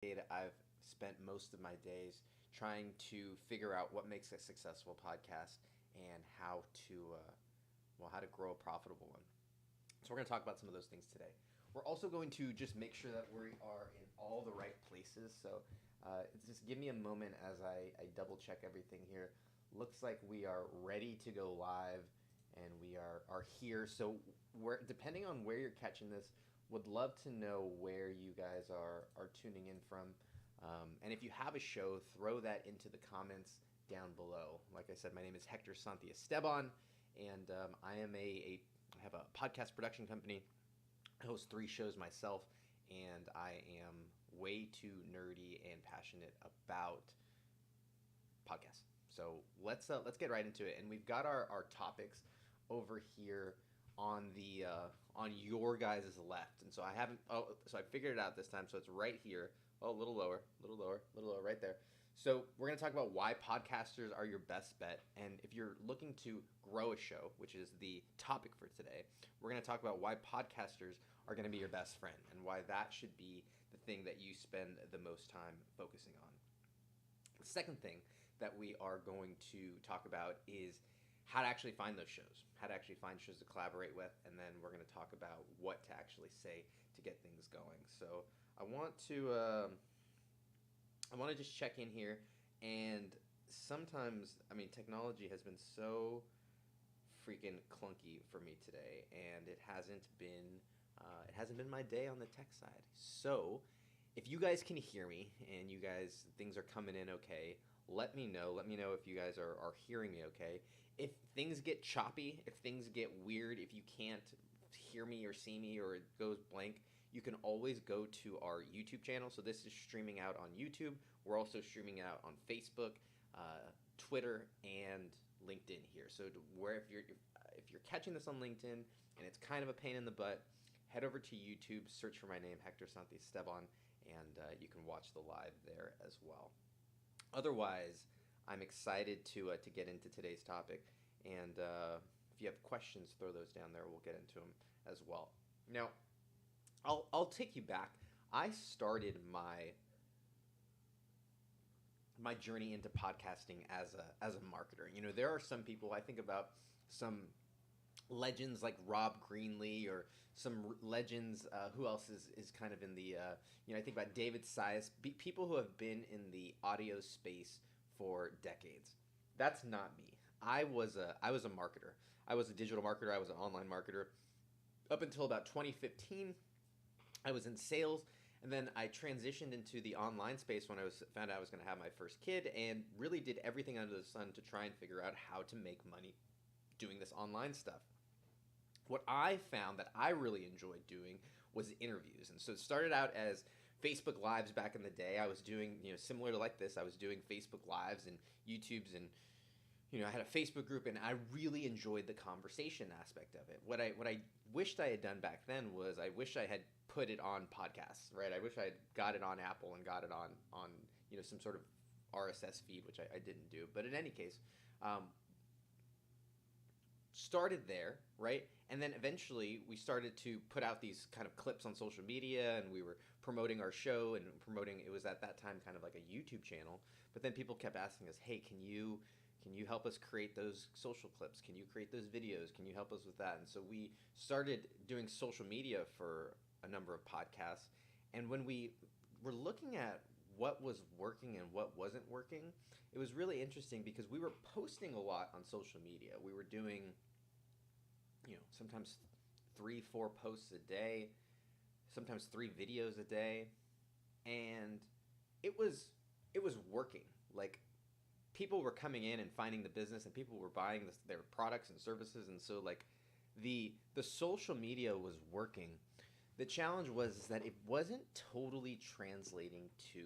I've spent most of my days trying to figure out what makes a successful podcast and how to grow a profitable one. So we're going to talk about some of those things today. We're also going to just make sure that we are in all the right places. So just give me a moment as I double check everything here. Looks like we are ready to go live and we are here. So we're, depending on where you're catching this, would love to know where you guys are tuning in from. And if you have a show, throw that into the comments down below. Like I said, my name is Hector Santi Esteban, and I have a podcast production company. I host 3 shows myself, and I am way too nerdy and passionate about podcasts. So let's get right into it. And we've got our topics over here on your guys' left. And so I haven't so I figured it out this time. So it's right here. Oh, a little lower, a little lower, a little lower, right there. So we're going to talk about why podcasters are your best bet. And if you're looking to grow a show, which is the topic for today, we're going to talk about why podcasters are going to be your best friend and why that should be the thing that you spend the most time focusing on. The second thing that we are going to talk about is how to actually find those shows, how to actually find shows to collaborate with, and then we're going to talk about what to actually say to get things going. So I want to just check in here, and sometimes, I mean, technology has been so freaking clunky for me today, and it hasn't been my day on the tech side. So if you guys can hear me and you guys things are coming in okay, let me know. Let me know if you guys are hearing me okay. If things get choppy, if things get weird, if you can't hear me or see me or it goes blank, you can always go to our YouTube channel. So this is streaming out on YouTube. We're also streaming out on Facebook, Twitter, and LinkedIn here. So if you're catching this on LinkedIn and it's kind of a pain in the butt, head over to YouTube, search for my name, Hector Santi Esteban, and you can watch the live there as well. Otherwise, I'm excited to get into today's topic, and if you have questions, throw those down there. We'll get into them as well. Now, I'll take you back. I started my journey into podcasting as a marketer. You know, there are some people I think about, some legends like Rob Greenlee, or some legends. Who else is kind of in the I think about David Sias, people who have been in the audio space for decades. That's not me. I was a marketer. I was a digital marketer. I was an online marketer up until about 2015. I was in sales, and then I transitioned into the online space when found out I was going to have my first kid, and really did everything under the sun to try and figure out how to make money doing this online stuff. What I found that I really enjoyed doing was interviews. And so it started out as Facebook Lives back in the day. I was doing, similar to like this, I was doing Facebook Lives and YouTubes, and I had a Facebook group, and I really enjoyed the conversation aspect of it. What I wished I had done back then was I wish I had put it on podcasts, right? I wish I had got it on Apple and got it on some sort of RSS feed, which I didn't do. But in any case, started there, right? And then eventually we started to put out these kind of clips on social media, and we were promoting our show and promoting, it was at that time kind of like a YouTube channel. But then people kept asking us, hey, can you help us create those social clips? Can you create those videos? Can you help us with that? And so we started doing social media for a number of podcasts. And when we were looking at what was working and what wasn't working, it was really interesting because we were posting a lot on social media. We were doing, sometimes 3-4 posts a day, sometimes 3 videos a day, and it was working. Like, people were coming in and finding the business, and people were buying their products and services, and so like the social media was working. The challenge was that it wasn't totally translating to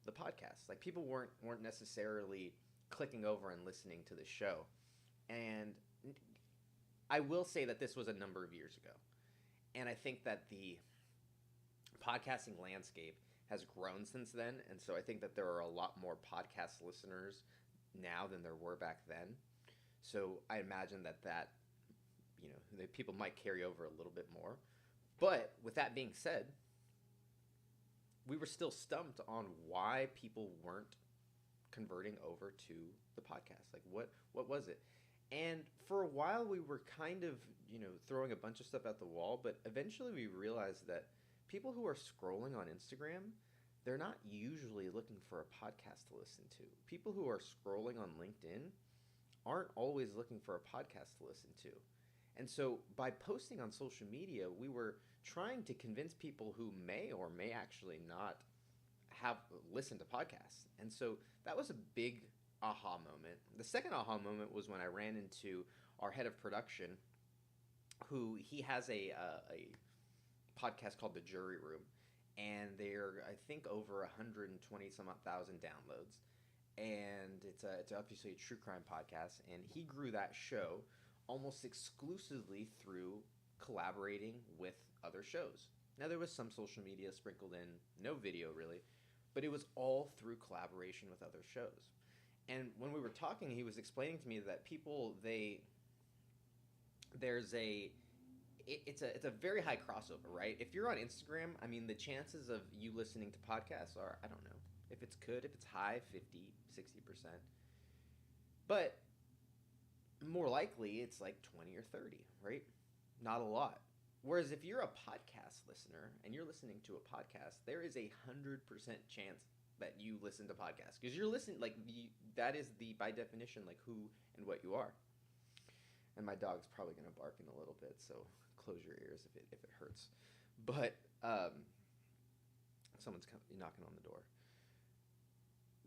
the podcast. Like, people weren't necessarily clicking over and listening to the show. And I will say that this was a number of years ago. And I think that the podcasting landscape has grown since then. And so I think that there are a lot more podcast listeners now than there were back then. So I imagine that the people might carry over a little bit more. But with that being said, we were still stumped on why people weren't converting over to the podcast. Like what was it? And for a while we were kind of, throwing a bunch of stuff at the wall, but eventually we realized that people who are scrolling on Instagram, they're not usually looking for a podcast to listen to. People who are scrolling on LinkedIn aren't always looking for a podcast to listen to. And so by posting on social media, we were trying to convince people who may or may actually not have listened to podcasts. And so that was a big aha moment. The second aha moment was when I ran into our head of production, who he has a podcast called The Jury Room, and they're, I think, over 120 some odd thousand downloads. And it's obviously a true crime podcast, and he grew that show almost exclusively through collaborating with other shows. Now there was some social media sprinkled in, no video really, but it was all through collaboration with other shows. And when we were talking, he was explaining to me that people, there's a it's a very high crossover, right? If you're on Instagram, I mean, the chances of you listening to podcasts are, I don't know, if it's high, 50, 60%. But more likely it's like 20 or 30, right? Not a lot. Whereas if you're a podcast listener and you're listening to a podcast, there is 100% chance that you listen to podcasts, because you're listening, like, that is the, by definition, like, who and what you are. And my dog's probably going to bark in a little bit, so close your ears if it hurts. But someone's knocking on the door.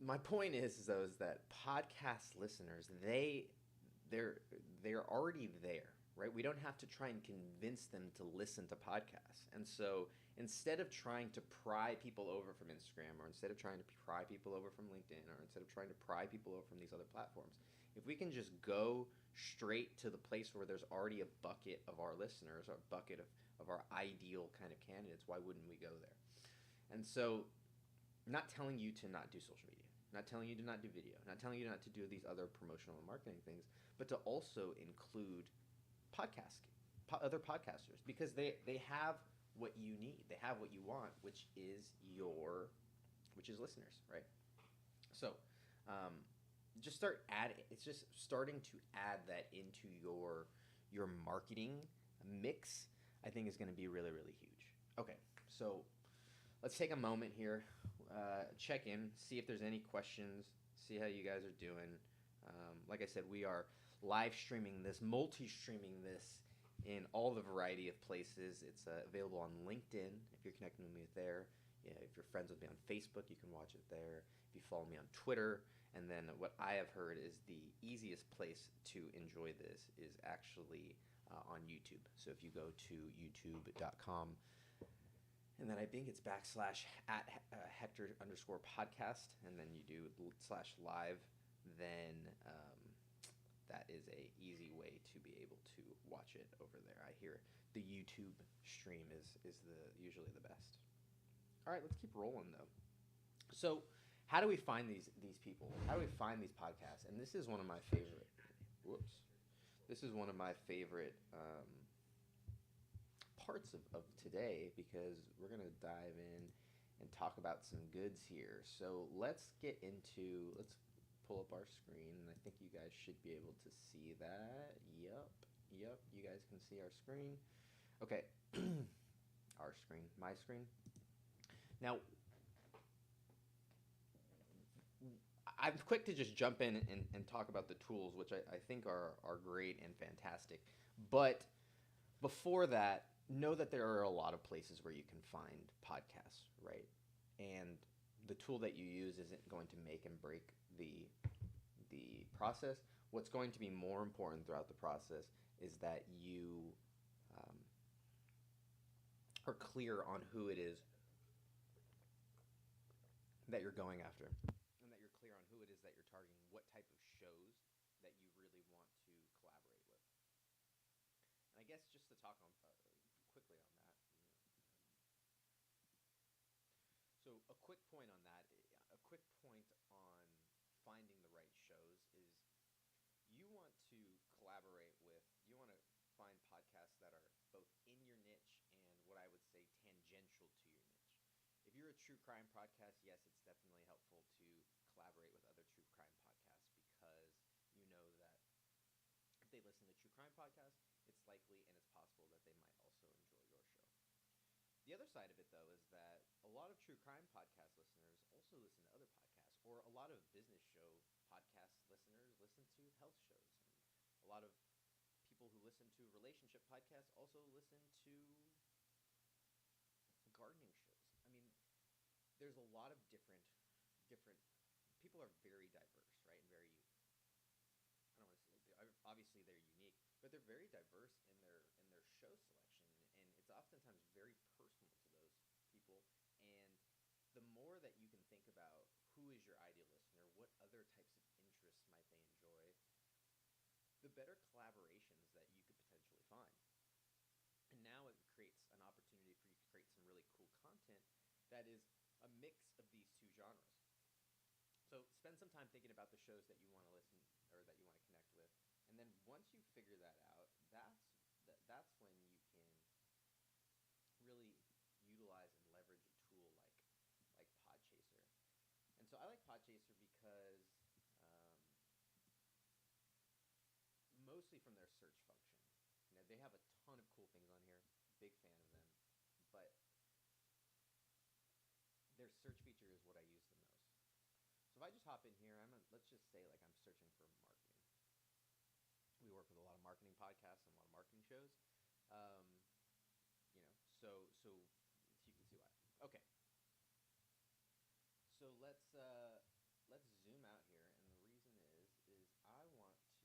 My point is though, is that podcast listeners, they're already there, right? We don't have to try and convince them to listen to podcasts. And so instead of trying to pry people over from Instagram, or instead of trying to pry people over from LinkedIn, or instead of trying to pry people over from these other platforms, if we can just go straight to the place where there's already a bucket of our listeners, or a bucket of our ideal kind of candidates, why wouldn't we go there? And so, not telling you to not do social media, not telling you to not do video, not telling you not to do these other promotional and marketing things, but to also include other podcasters, because they have what you need, they have what you want, which is listeners, right? So, just start adding. It's just starting to add that into your marketing mix, I think, is going to be really, really huge. Okay, so let's take a moment here, check in, see if there's any questions, see how you guys are doing. Like I said, we are live streaming this, multi-streaming this in all the variety of places. It's available on LinkedIn if you're connecting with me there. Yeah, if you're friends with me on Facebook, you can watch it there. If you follow me on Twitter. And then what I have heard is the easiest place to enjoy this is actually on YouTube. So if you go to youtube.com, and then I think it's / at Hector_podcast, and then you do /live, then that is a easy way to be able to watch it over there. I hear the YouTube stream is usually the best. All right, let's keep rolling though. So how do we find these people? How do we find these podcasts? And this is one of my favorite. This is one of my favorite parts of today, because we're gonna dive in and talk about some goods here. So let's pull up our screen, and I think you guys should be able to see that. Yep, you guys can see our screen. Okay, our screen, my screen. Now, I'm quick to just jump in and talk about the tools, which I think are great and fantastic. But before that, know that there are a lot of places where you can find podcasts, right? And the tool that you use isn't going to make and break the process. What's going to be more important throughout the process is that you are clear on who it is that you're going after, and that you're clear on who it is that you're targeting, what type of shows that you really want to collaborate with. And I guess just to talk on quickly on that, so a quick point on that, a quick point on finding the right shows is, you want to collaborate with, you want to find podcasts that are both in your niche and what I would say tangential to your niche. If you're a a true crime podcast, yes, it's definitely helpful to collaborate with other true crime podcasts because you know that if they listen to true crime podcasts, it's likely and it's possible that they might also enjoy your show. The other side of it, though, is that a lot of true crime podcast listeners also listen to other podcasts, or a lot of business show podcast listeners listen to health shows, and a lot of people who listen to relationship podcasts also listen to gardening shows. I mean, there's a lot of different people are very diverse, right, and very I don't want to say obviously they're unique, but they're very diverse in their show selection, and it's oftentimes very personal to those people. And the more that you can think about who is your ideal listener, what other types of interests might they enjoy, the better collaborations that you could potentially find. And now it creates an opportunity for you to create some really cool content that is a mix of these two genres. So spend some time thinking about the shows that you want to listen or that you want to connect with, and then once you figure that out, that's when you can really utilize and leverage a tool like Podchaser. And so I like Podchaser because um, mostly from their search function. You know, they have a ton of cool things on here. Big fan of them, but their search feature is what I use the most. So if I just hop in here, let's just say like I'm searching for marketing. We work with a lot of marketing podcasts and a lot of marketing shows. Um, you know, so you can see why. Okay, so let's zoom out here, and the reason is I want to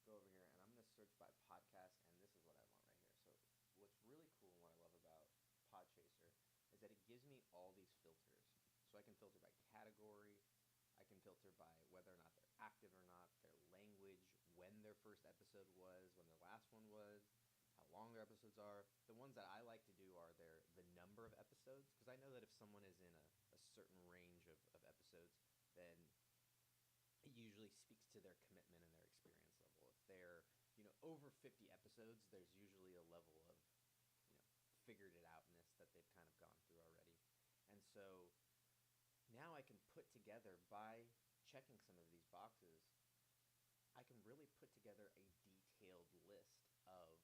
go over here, and I'm going to search by podcast, and this is what I want right here. So what's really cool and what I love about Podchaser is that it gives me all these filters. So I can filter by category, I can filter by whether or not they're active or not, their language, when their first episode was, when their last one was, how long their episodes are. The ones that I like to do are the number of episodes, because I know that if someone is in a certain range of episodes, then it usually speaks to their commitment and their experience level. If they're, over 50 episodes, there's usually a level of, figured it outness that they've kind of gone through already. And so now I can put together, by checking some of these boxes, I can really put together a detailed list of,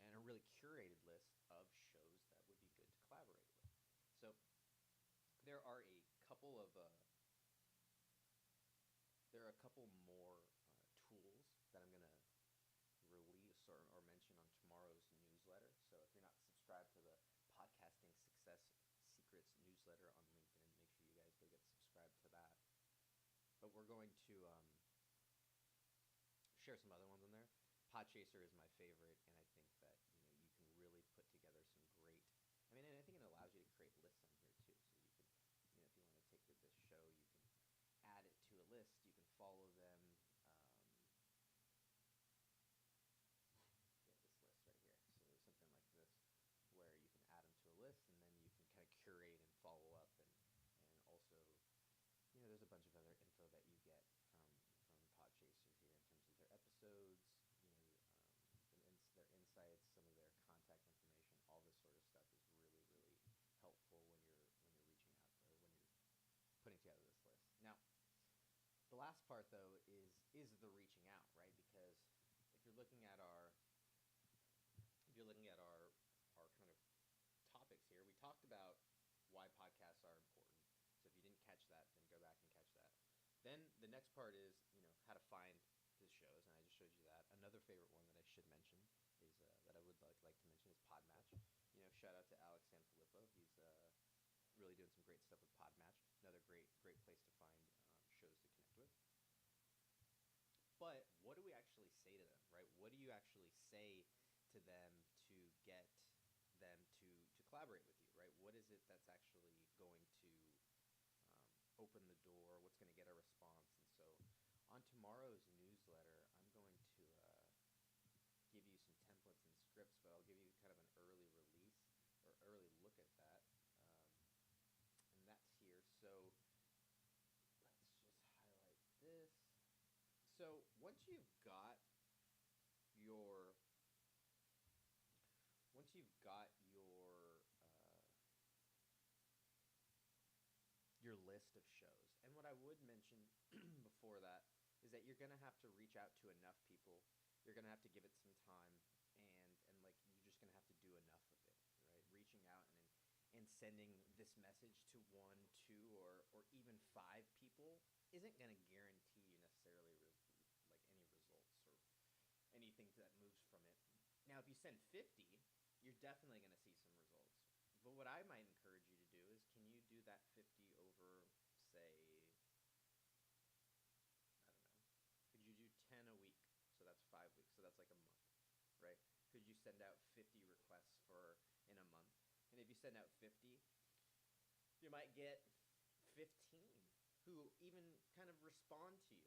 and a really curated list of shows that would be good to collaborate with. So there are a couple of there are a couple more tools that I'm going to release or mention on tomorrow's newsletter. So if you're not subscribed to the Podcasting Success Secrets newsletter on LinkedIn, make sure you guys go get subscribed to that. But we're going to share some other ones in there. Podchaser is my favorite, and I think that you can really put together some great. I mean, and I think it allows you to create lists on here too. So you can, if you want to take this show, you can add it to a list. You can follow them. Get this list right here. So there's something like this where you can add them to a list, and then you can kind of curate and follow up, and also, there's a bunch of other info that you get from Podchaser here in terms of their episodes, their insights, some of their contact information. All this sort of stuff is really, really helpful when you're reaching out, or when you're putting together this list. Now, the last part though is the reaching out, right? Because if you're looking at our kind of topics here, we talked about why podcasts are important. So if you didn't catch that, then go back and catch that. Then the next part is, how to find the shows, and I just showed you that. Another favorite one that I should mention is that I would like to mention is Podmatch. Shout out to Alex Sanfilippo. He's really doing some great stuff with Podmatch. Another great place to find shows to connect with. But what do we actually say to them, right? What do you actually say to them to get them to collaborate with you, right? What is it that's actually going to open the door? What's going to get a response? And so on tomorrow's newsletter, I'm going to give you some templates and scripts, but I'll give you kind of an early release or early look at that. And that's here. So let's just highlight this. So once you've got your list of shows. And what I would mention before that is that you're going to have to reach out to enough people. You're going to have to give it some time, and like you're just going to have to do enough of it, right? Reaching out and sending this message to one, two, or even five people isn't going to guarantee you necessarily like any results or anything that moves from it. Now, if you send 50, you're definitely going to see some results. But what I might encourage you to do is, can you do that 50 over, say, I don't know, could you do 10 a week? So that's 5 weeks. So that's like a month, right? Could you send out 50 requests for in a month? And if you send out 50, you might get 15 who even kind of respond to you.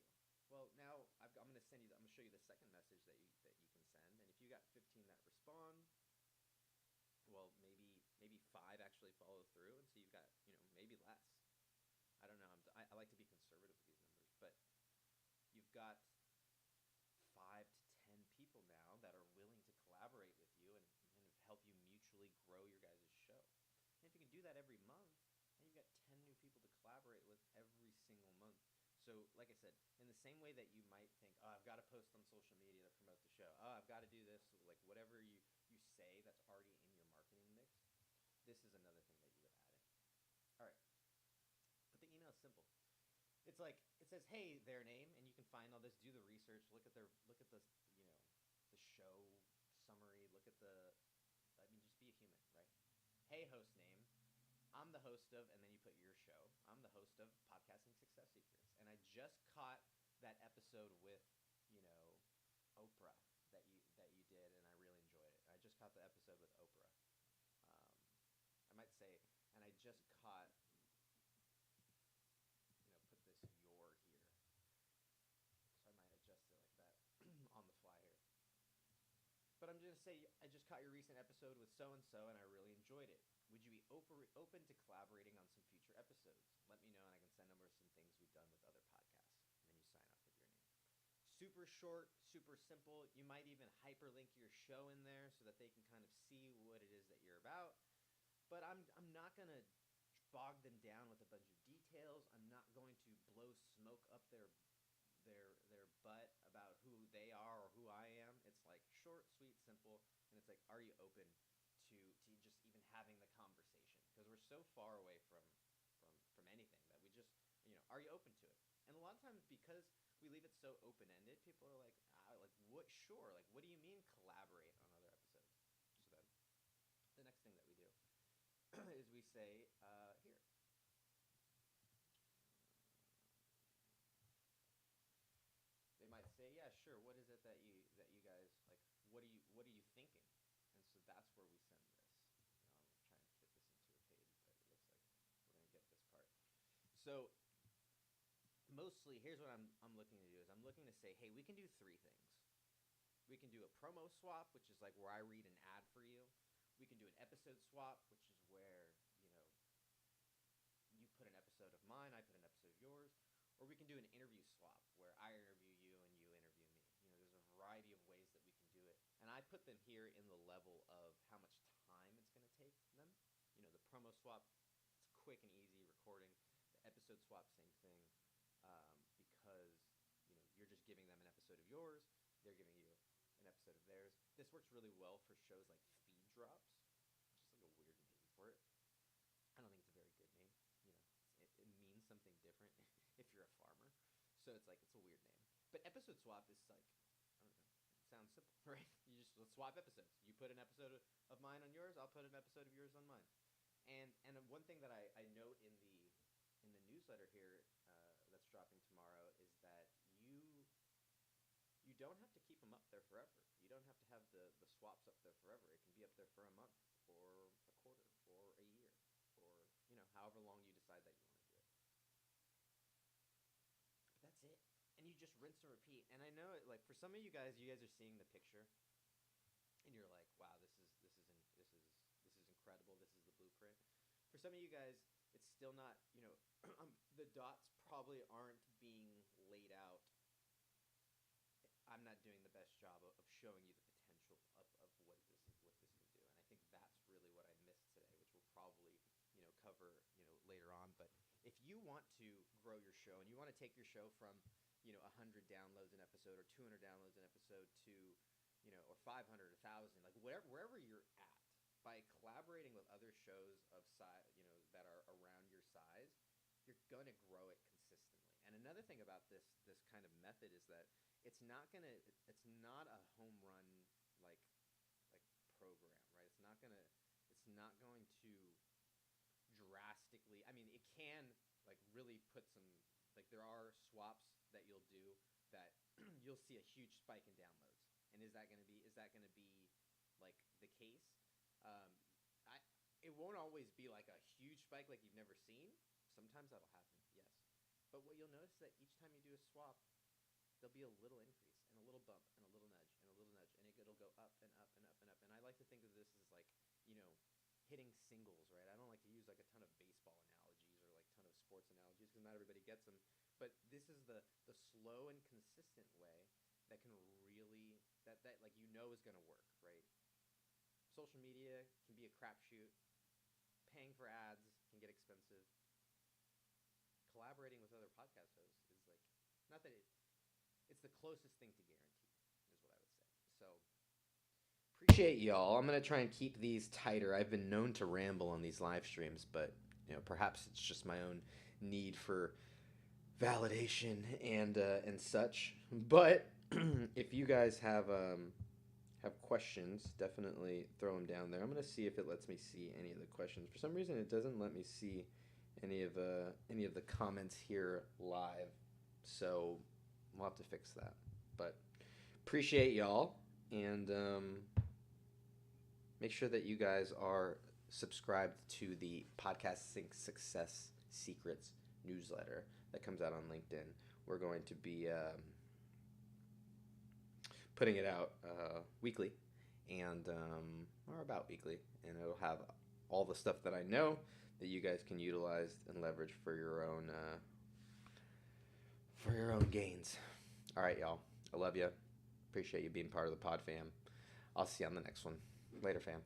Well, now I'm going to send you. I'm going to show you the second message that you can send. And if you got 15 that respond, well, maybe five actually follow through, and so you've got maybe less. I don't know. I like to be conservative with these numbers, but you've got 5 to 10 people now that are willing to collaborate with you and kind of help you mutually grow your guys' show. And if you can do that every month, and you've got 10 new people to collaborate with every single month. So, like I said, in the same way that you might think, oh, I've got to post on social media to promote the show. Oh, I've got to do this. Like whatever you say that's already in your marketing mix, this is another thing that you would add in. All right. But the email is simple. It's like it says, "Hey, their name," and you can find all this. Do the research. Look at the the show summary. Look at the. I mean, just be a human, right? Hey, host name. I'm the host of, and then you put your show. I'm the host of Podcasting Success Secrets, and I just caught that episode with, Oprah that you did, and I really enjoyed it. I just caught the episode with Oprah. Um, I might say, and I just caught, put this your here, so I might adjust it like that on the fly here. But I'm just gonna say I just caught your recent episode with so and so, and I really enjoyed it. Would you be open to collaborating on some future episodes? Let me know, and I can send over some things we've done with other podcasts. And then you sign off with your name. Super short, super simple. You might even hyperlink your show in there so that they can kind of see what it is that you're about. But I'm not gonna bog them down with a bunch of details. I'm not going to blow smoke up their butt about who they are or who I am. It's like short, sweet, simple, and it's like, are you open to just even having the conversation? Because we're so far away from anything that we just are you open to it? And a lot of times because we leave it so open ended, people are like, like what? Sure, like what do you mean collaborate on other episodes? So then the next thing that we do is we say here. They might say, "Yeah, sure. What is it that you guys like? What are you thinking?" And so that's where we send this. I'm trying to fit this into a page, but it looks like we're gonna get this part. So mostly, here's what I'm looking to do is I'm looking to say, "Hey, we can do three things. We can do a promo swap, which is like where I read an ad for you. We can do an episode swap, which is where you put an episode of mine, I put an episode of yours, or we can do an interview swap where I interview you and you interview me. There's a variety of ways that we can do it, and I put them here in the level of how much time it's going to take them. The promo swap, it's quick and easy recording. The episode swap, same thing, because you're just giving them an episode of yours, they're giving you an episode of theirs. This works really well for shows like feed drops, which is like a weird name for it. I don't think it's a very good name. It means something different if you're a farmer. So it's a weird name. But episode swap is like, I don't know, it sounds simple, right? Let's swap episodes. You put an episode of mine on yours, I'll put an episode of yours on mine. And one thing that I note in the newsletter here that's dropping tomorrow is that you don't have to keep them up there forever. You don't have to have the swaps up there forever. It can be up there for a month or a quarter or a year or however long you decide that you want to do it. But that's it. And you just rinse and repeat. And I know like for some of you guys are seeing the picture and you're like, wow, this is incredible. This is the blueprint. For some of you guys, it's still not, the dots probably aren't being laid out. I'm not doing the best job of showing you the potential of what this can do. And I think that's really what I missed today, which we'll probably, cover, later on. But if you you want to grow your show and you want to take your show from 100 downloads an episode or 200 downloads an episode to or 500, 1,000, like wherever you're at, by collaborating with other shows of size, that are around your size, you're gonna grow it consistently. And another thing about this kind of method is that it's not a home run, like like program, right? It's not going to drastically. I mean, it can like really put some, like there are swaps that you'll do that you'll see a huge spike in downloads. And is that going to be like the case? Um, I it won't always be like a huge spike like you've never seen. Sometimes that'll happen, yes. But what you'll notice is that each time you do a swap, there'll be a little increase and a little bump and a little nudge and a little nudge, and it'll go up and up and up and up. And I like to think of this as like, you know, hitting singles, right? I don't like to use like a ton of baseball analogies or like ton of sports analogies because not everybody gets them. But this is the slow and consistent way that can really that like is going to work, right? Social media can be a crapshoot. Paying for ads can get expensive. Collaborating with other podcast hosts is like, not that it's the closest thing to guaranteed, is what I would say. So appreciate y'all. I'm gonna try and keep these tighter. I've been known to ramble on these live streams, but perhaps it's just my own need for validation and such. But if you guys have questions, definitely throw them down there. I'm gonna see if it lets me see any of the questions. For some reason, it doesn't let me see any of the comments here live, so we'll have to fix that. But appreciate y'all, and make sure that you guys are subscribed to the Podcasting Success Secrets newsletter that comes out on LinkedIn. We're going to be putting it out weekly, and or about weekly, and it'll have all the stuff that I know that you guys can utilize and leverage for your own gains. All right, y'all. I love you. Appreciate you being part of the pod fam. I'll see you on the next one. Later, fam.